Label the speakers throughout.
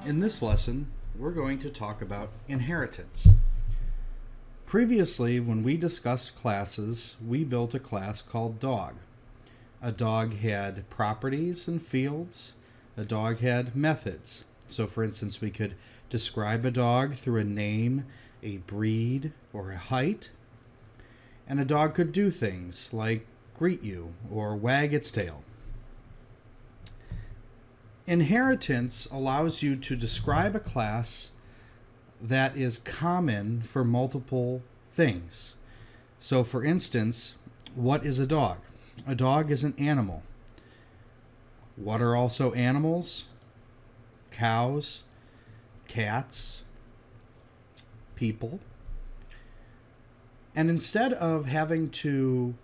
Speaker 1: In this lesson, we're going to talk about inheritance. Previously, when we discussed classes, we built a class called dog. A dog had properties and fields. A dog had methods. So for instance, we could describe a dog through a name, a breed, or a height. And a dog could do things like greet you or wag its tail. Inheritance allows you to describe a class that is common for multiple things. So for instance, what is a dog? A dog is an animal. What are also animals? Cows, cats, people. And instead of having to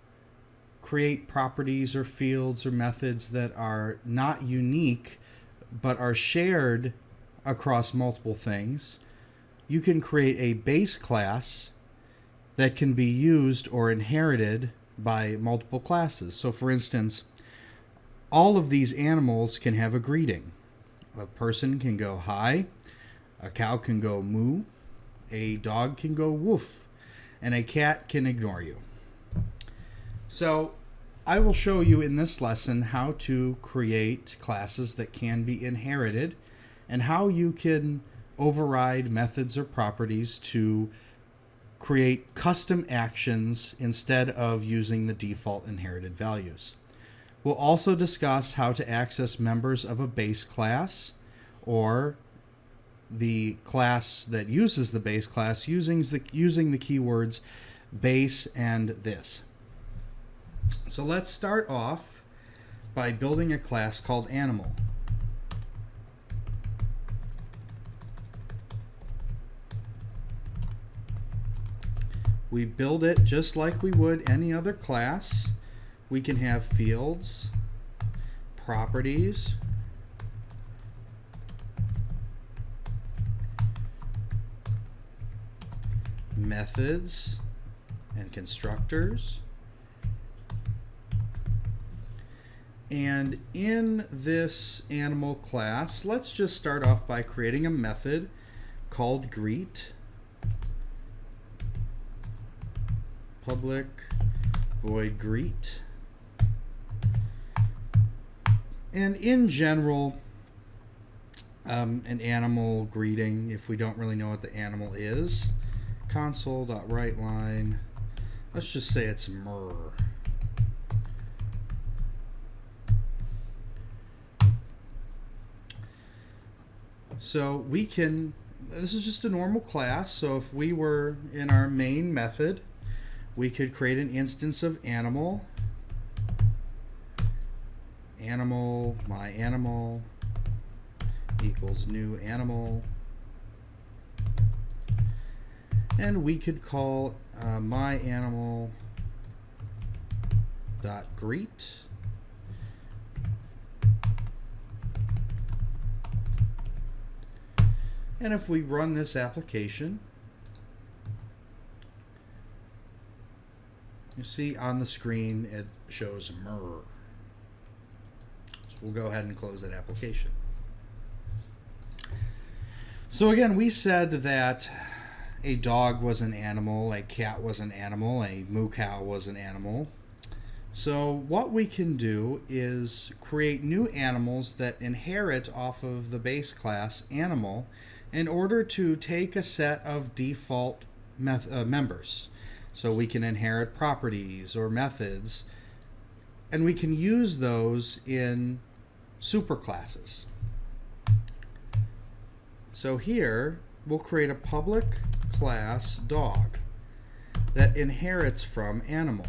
Speaker 1: create properties or fields or methods that are not unique but are shared across multiple things, you can create a base class that can be used or inherited by multiple classes. So for instance, all of these animals can have a greeting. A person can go hi, a cow can go moo, a dog can go woof, and a cat can ignore you. So I will show you in this lesson how to create classes that can be inherited and how you can override methods or properties to create custom actions instead of using the default inherited values. We'll also discuss how to access members of a base class or the class that uses the base class using the keywords base and this. So let's start off by building a class called animal. We build it just like we would any other class. We can have fields, properties, methods, and constructors. And in this animal class, let's just start off by creating a method called greet. Public void greet. And in general, an animal greeting, if we don't really know what the animal is, console.writeLine, let's just say it's myrrh. So we can, this is just a normal class, so if we were in our main method, we could create an instance of animal, my animal equals new animal, and we could call my animal dot greet. And if we run this application, you see on the screen it shows myrrh. So we'll go ahead and close that application. So again, we said that a dog was an animal, a cat was an animal, a moo cow was an animal. So what we can do is create new animals that inherit off of the base class animal in order to take a set of default members. So we can inherit properties or methods, and we can use those in superclasses. So here we'll create a public class dog that inherits from animal.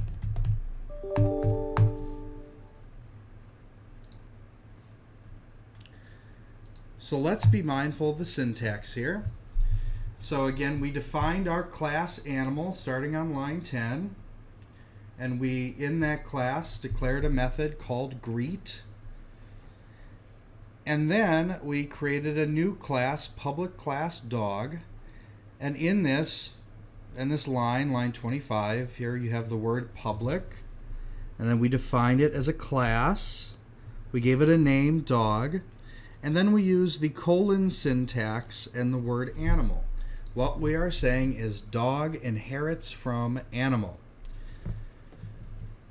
Speaker 1: So let's be mindful of the syntax here. So again, we defined our class animal starting on line 10, and we, in that class, declared a method called greet. And then we created a new class, public class dog, and in this line 25, here you have the word public, and then we defined it as a class. We gave it a name, dog, And then we use the colon syntax and the word animal. What we are saying is dog inherits from animal.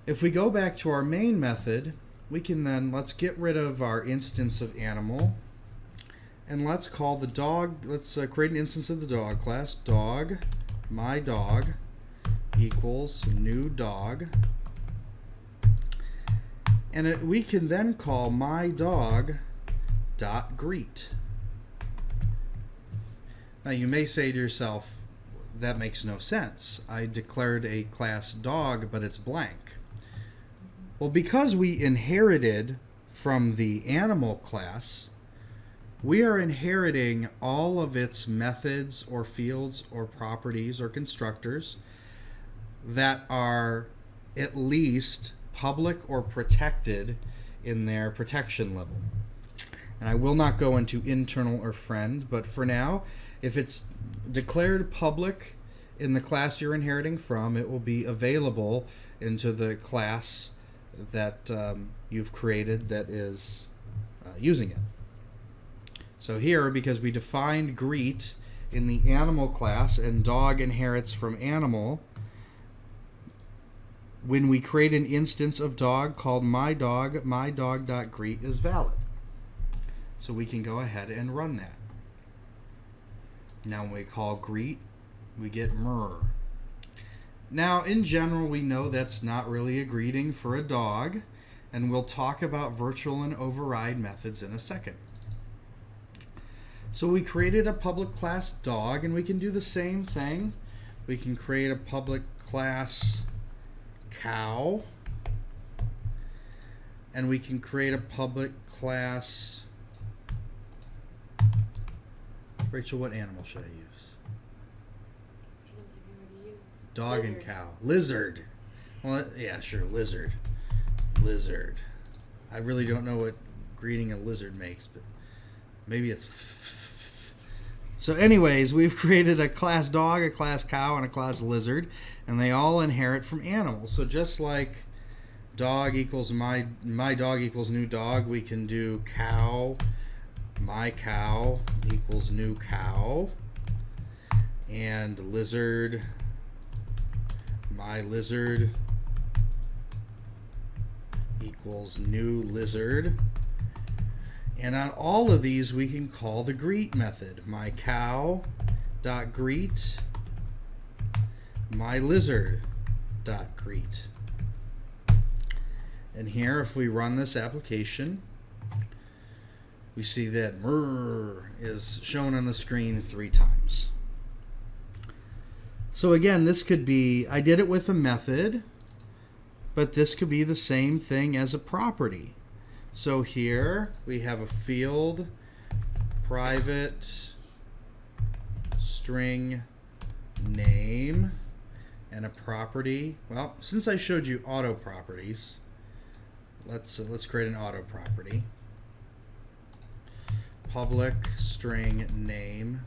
Speaker 1: If we go back to our main method, we can then, let's get rid of our instance of animal, and let's call the dog, let's create an instance of the dog class, dog, my dog, equals new dog. And we can then call my dog dot greet. Now you may say to yourself, that makes no sense. I declared a class dog, but it's blank. Well, because we inherited from the animal class, we are inheriting all of its methods or fields or properties or constructors that are at least public or protected in their protection level. And I will not go into internal or friend, but for now, if it's declared public in the class you're inheriting from, it will be available into the class that you've created that is using it. So here, because we defined greet in the animal class and dog inherits from animal, when we create an instance of dog called my dog.greet is valid. So we can go ahead and run that. Now when we call greet, we get murr. Now in general, we know that's not really a greeting for a dog, and we'll talk about virtual and override methods in a second. So we created a public class dog, and we can do the same thing. We can create a public class cow, and we can create a public class, Rachel, what animal should I use? Dog lizard. And cow. Lizard. Well, yeah, sure, lizard. Lizard. I really don't know what greeting a lizard makes, but maybe it's... So anyways, we've created a class dog, a class cow, and a class lizard, and they all inherit from animals. So just like dog equals my dog equals new dog, we can do cow, my cow equals new cow, and lizard, my lizard equals new lizard. And on all of these, we can call the greet method. My cow dot greet, my lizard dot greet. And here, if we run this application, we see that murr is shown on the screen 3 times. So again, this could be, I did it with a method, but this could be the same thing as a property. So here we have a field, private string name, and a property. Well, since I showed you auto properties, let's create an auto property. Public string name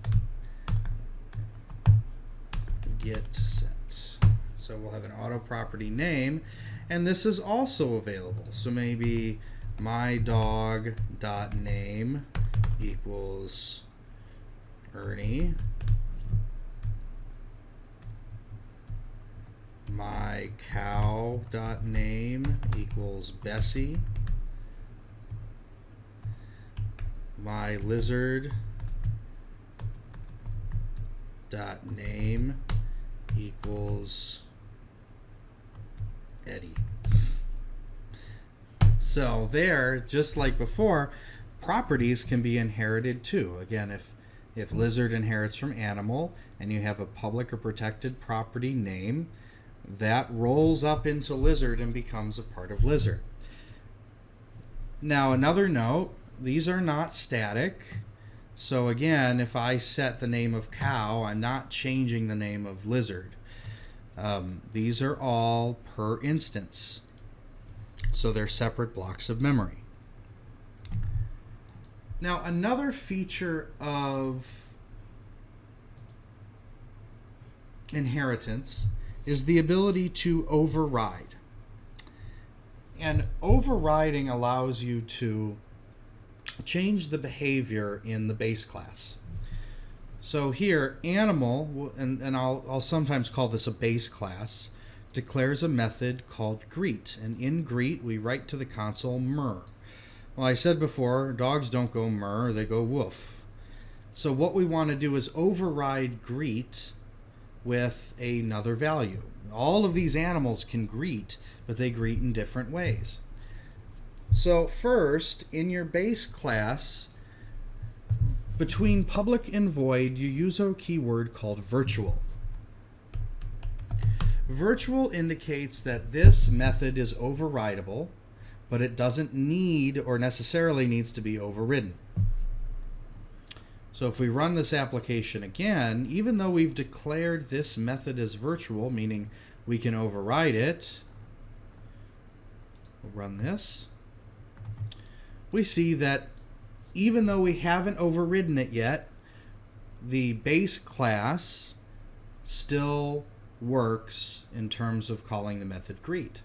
Speaker 1: get set. So we'll have an auto property name, and this is also available. So maybe my dog dot name equals Ernie. My cow dot name equals Bessie. My lizard dot name equals Eddie. So there, just like before, properties can be inherited too. Again, if lizard inherits from animal and you have a public or protected property name, that rolls up into lizard and becomes a part of lizard. Now another note, these are not static. So again, if I set the name of cow, I'm not changing the name of lizard. These are all per instance. So they're separate blocks of memory. Now another feature of inheritance is the ability to override. And overriding allows you to change the behavior in the base class. So here, animal, and I'll sometimes call this a base class, declares a method called greet. And in greet, we write to the console murr. Well, I said before, dogs don't go murr, they go woof. So what we want to do is override greet with another value. All of these animals can greet, but they greet in different ways. So first, in your base class, between public and void, you use a keyword called virtual. Virtual indicates that this method is overridable, but it doesn't need or necessarily needs to be overridden. So if we run this application again, even though we've declared this method as virtual, meaning we can override it, we'll run this, we see that even though we haven't overridden it yet, the base class still works in terms of calling the method greet.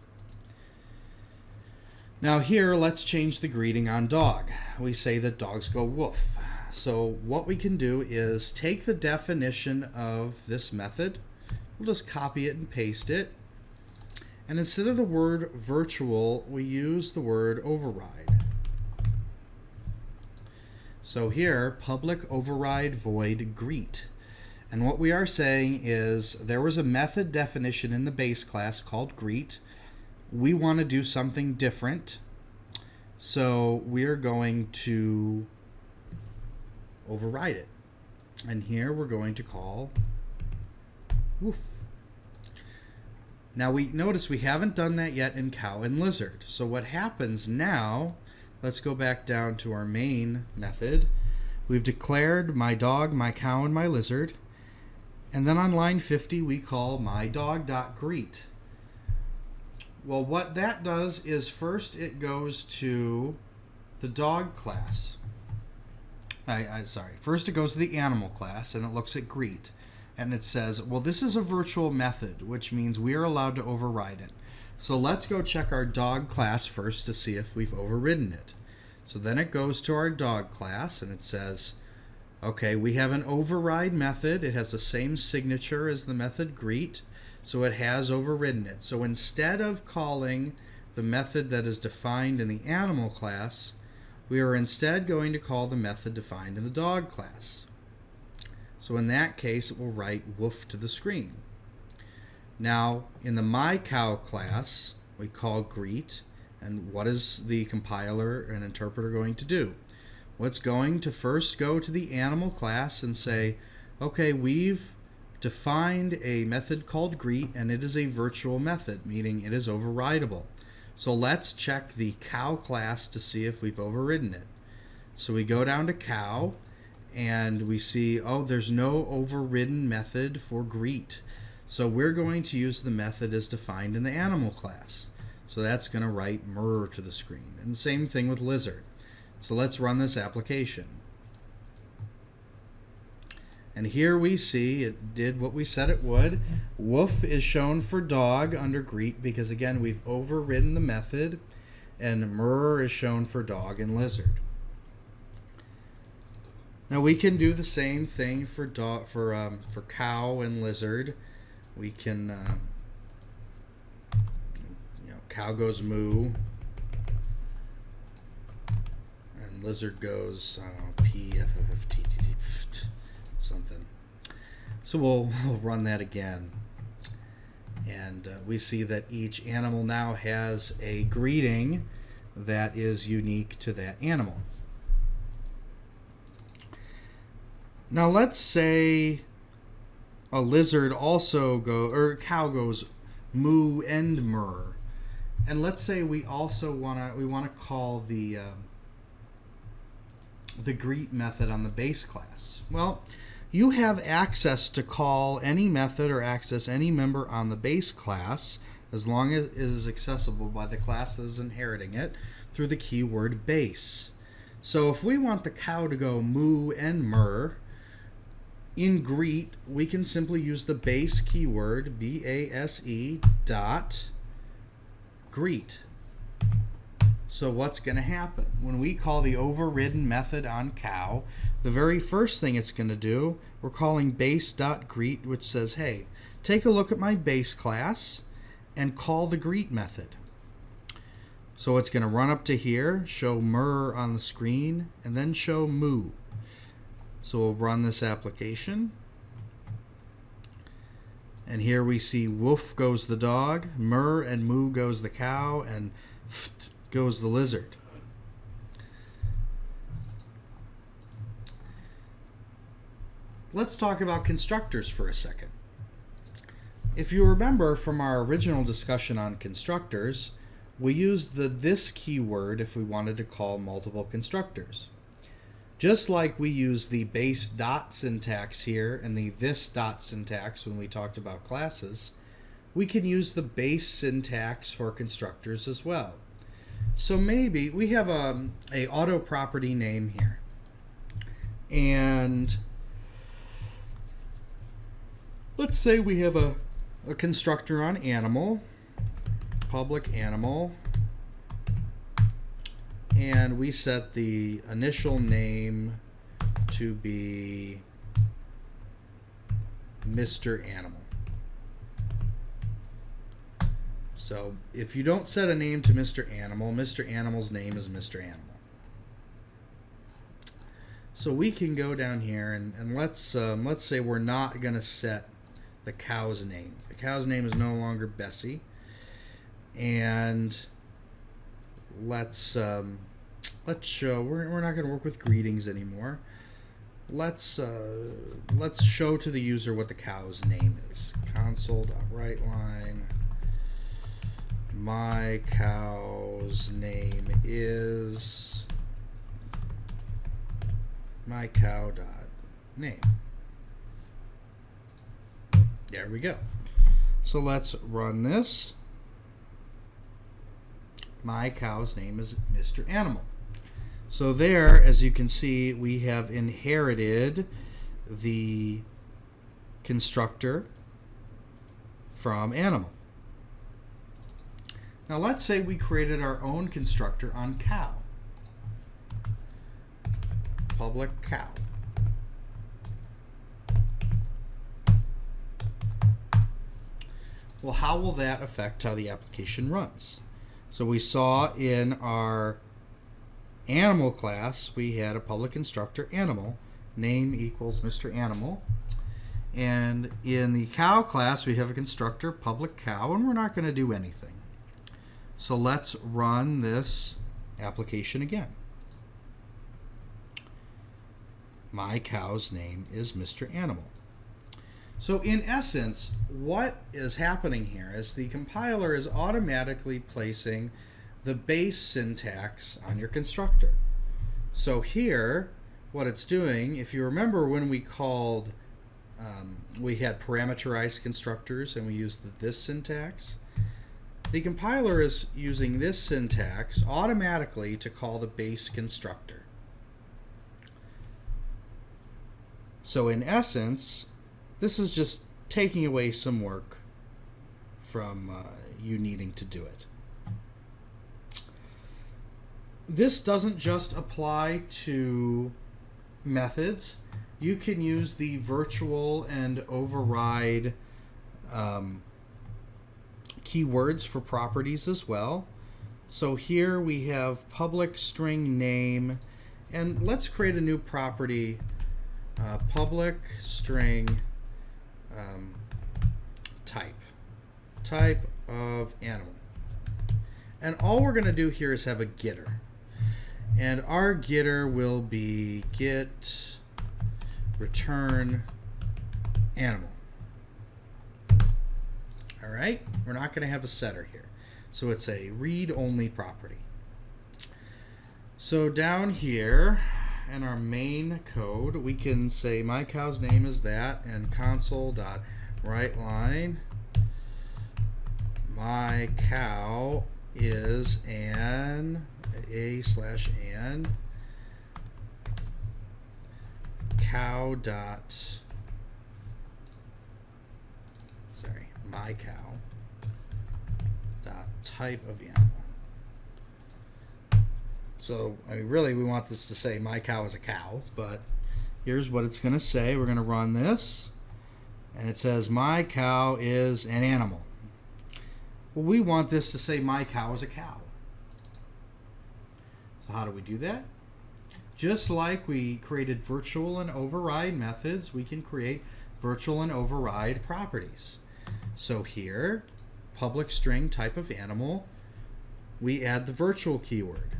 Speaker 1: Now here, let's change the greeting on dog. We say that dogs go woof. So what we can do is take the definition of this method, we'll just copy it and paste it, and instead of the word virtual, we use the word override. So here, public override void greet. And what we are saying is there was a method definition in the base class called greet. We want to do something different. So we're going to override it. And here we're going to call woof. Now we notice we haven't done that yet in cow and lizard. So what happens now, let's go back down to our main method. We've declared my dog, my cow, and my lizard. And then on line 50, we call mydog.greet. Well, what that does is first it goes to the dog class. First it goes to the animal class and it looks at greet. And it says, well, this is a virtual method, which means we are allowed to override it. So let's go check our dog class first to see if we've overridden it. So then it goes to our dog class and it says, okay, we have an override method. It has the same signature as the method greet, so it has overridden it. So instead of calling the method that is defined in the animal class, we are instead going to call the method defined in the dog class. So in that case, it will write woof to the screen. Now, in the myCow class, we call greet, and what is the compiler and interpreter going to do? Well, it's going to first go to the animal class and say, okay, we've defined a method called greet, and it is a virtual method, meaning it is overridable. So let's check the cow class to see if we've overridden it. So we go down to cow, and we see, oh, there's no overridden method for greet. So we're going to use the method as defined in the animal class. So that's going to write murr to the screen. And same thing with lizard. So let's run this application. And here we see it did what we said it would. Woof is shown for dog under greet because, again, we've overridden the method. And murr is shown for dog and lizard. Now we can do the same thing for cow and lizard. We can, cow goes moo, and lizard goes, I don't know, p f f f t t t f something. So we'll run that again, and we see that each animal now has a greeting that is unique to that animal. Now let's say a lizard also or cow goes moo and murr, and let's say we also want to call the greet method on the base class. Well, you have access to call any method or access any member on the base class as long as it is accessible by the class that is inheriting it through the keyword base. So if we want the cow to go moo and murr, in greet, we can simply use the base keyword, base dot greet. So what's going to happen? When we call the overridden method on cow, the very first thing it's going to do, we're calling base.greet, which says, hey, take a look at my base class and call the greet method. So it's going to run up to here, show mur on the screen, and then show moo. So we'll run this application. And here we see woof goes the dog, mur and moo goes the cow, and ft goes the lizard. Let's talk about constructors for a second. If you remember from our original discussion on constructors, we used the this keyword if we wanted to call multiple constructors. Just like we use the base dot syntax here and the this dot syntax when we talked about classes, we can use the base syntax for constructors as well. So maybe we have a auto property name here, and let's say we have a constructor on animal, public animal, and we set the initial name to be Mr. Animal. So if you don't set a name to Mr. Animal's name is Mr. Animal. So we can go down here and let's say we're not going to set the cow's name. The cow's name is no longer Bessie, and let's show we're not going to work with greetings anymore. Let's show to the user what the cow's name is. Console.writeLine. My cow's name is my cow.name. There we go. So let's run this. My cow's name is Mr. Animal. So there, as you can see, we have inherited the constructor from animal. Now let's say we created our own constructor on cow. Public cow. Well, how will that affect how the application runs? So we saw in our animal class, we had a public constructor animal, name equals Mr. Animal. And in the cow class, we have a constructor public cow, and we're not going to do anything. So let's run this application again. My cow's name is Mr. Animal. So in essence, what is happening here is the compiler is automatically placing the base syntax on your constructor. So here, what it's doing, if you remember when we called, we had parameterized constructors and we used the this syntax, the compiler is using this syntax automatically to call the base constructor. So in essence, this is just taking away some work from you needing to do it. This doesn't just apply to methods. You can use the virtual and override keywords for properties as well. So here we have public string name, and let's create a new property, public string type of animal. And all we're going to do here is have a getter. And our getter will be get return animal. All right, we're not going to have a setter here. So it's a read-only property. So down here in our main code, we can say my cow's name is that, and console.writeLine my cow is an a/an cow dot my cow dot type of animal. So, I mean, really, we want this to say my cow is a cow, but here's what it's going to say. We're going to run this, and it says my cow is an animal. Well, we want this to say my cow is a cow. So how do we do that? Just like we created virtual and override methods, we can create virtual and override properties. So here, public string type of animal, we add the virtual keyword.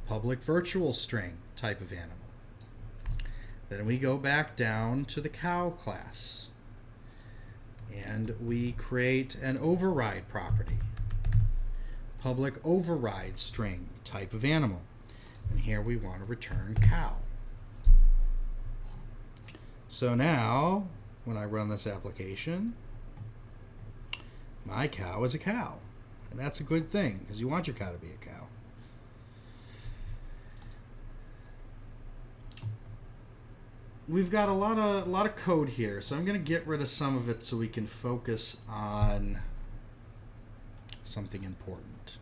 Speaker 1: Public virtual string type of animal. Then we go back down to the cow class and we create an override property. Public override string type of animal. And here we want to return cow. So now, when I run this application, my cow is a cow. And that's a good thing, because you want your cow to be a cow. We've got a lot of code here, so I'm going to get rid of some of it so we can focus on something important.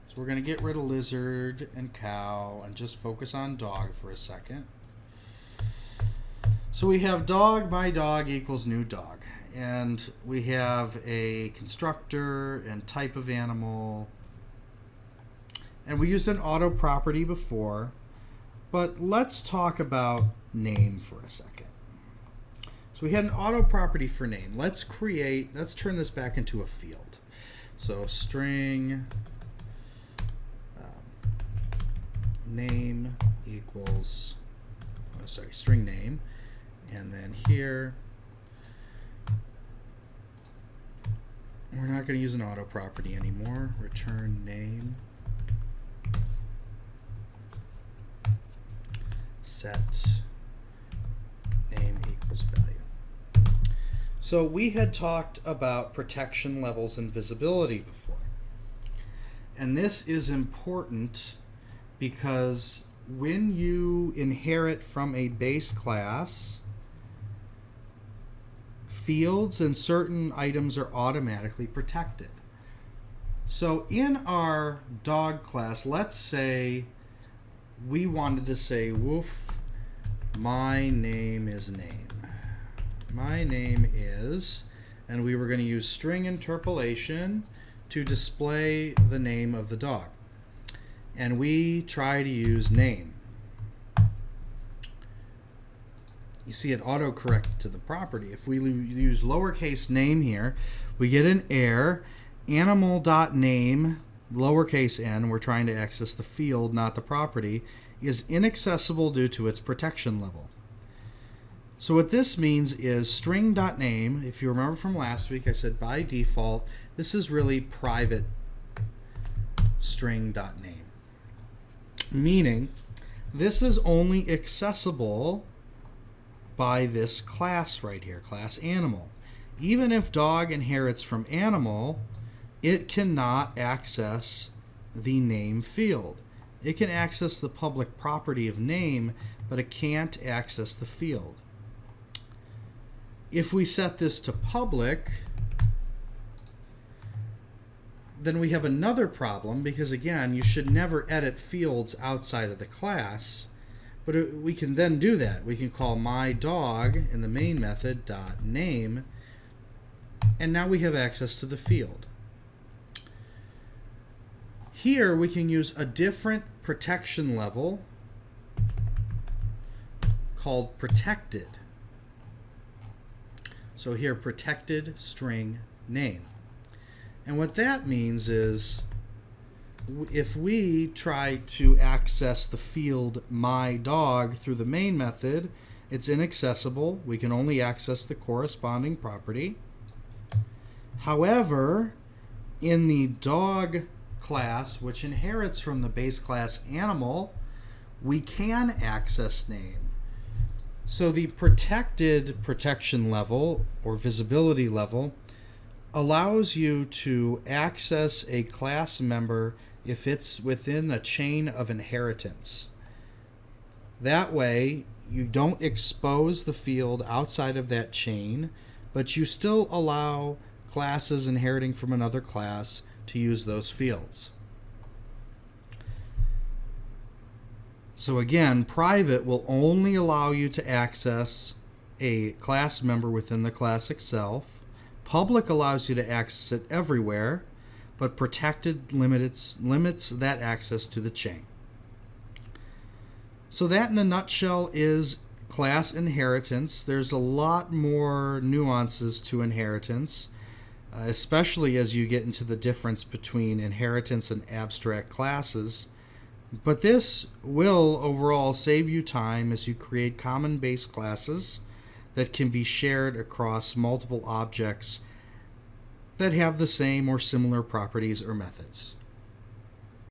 Speaker 1: So we're going to get rid of lizard and cow and just focus on dog for a second. So we have dog, my dog equals new dog. And we have a constructor and type of animal. And we used an auto property before. But let's talk about name for a second. So we had an auto property for name. Let's turn this back into a field. So string name equals, string name. And then here, we're not going to use an auto property anymore. Return name. Set name equals value. So we had talked about protection levels and visibility before. And this is important because when you inherit from a base class, fields and certain items are automatically protected. So in our dog class, let's say we wanted to say, woof, my name is name. My name is, and we were going to use string interpolation to display the name of the dog. And we try to use name. You see it autocorrect to the property. If we use lowercase name here, we get an error. Animal.name, lowercase n, we're trying to access the field, not the property, is inaccessible due to its protection level. So what this means is string.name, if you remember from last week, I said by default, this is really private string.name. Meaning, this is only accessible by this class right here, class animal. Even if dog inherits from animal, it cannot access the name field. It can access the public property of name, but it can't access the field. If we set this to public, then we have another problem because, again, you should never edit fields outside of the class. But we can then do that. We can call my dog in the main method .name, and now we have access to the field. Here we can use a different protection level called protected. So here, protected string name. And what that means is if we try to access the field my dog through the main method, it's inaccessible. We can only access the corresponding property. However, in the dog class, which inherits from the base class animal, we can access name. So the protected protection level or visibility level allows you to access a class member if it's within a chain of inheritance. That way, you don't expose the field outside of that chain, but you still allow classes inheriting from another class to use those fields. So again, private will only allow you to access a class member within the class itself. Public allows you to access it everywhere, but protected limits that access to the chain. So that in a nutshell is class inheritance. There's a lot more nuances to inheritance, especially as you get into the difference between inheritance and abstract classes. But this will overall save you time as you create common base classes that can be shared across multiple objects that have the same or similar properties or methods.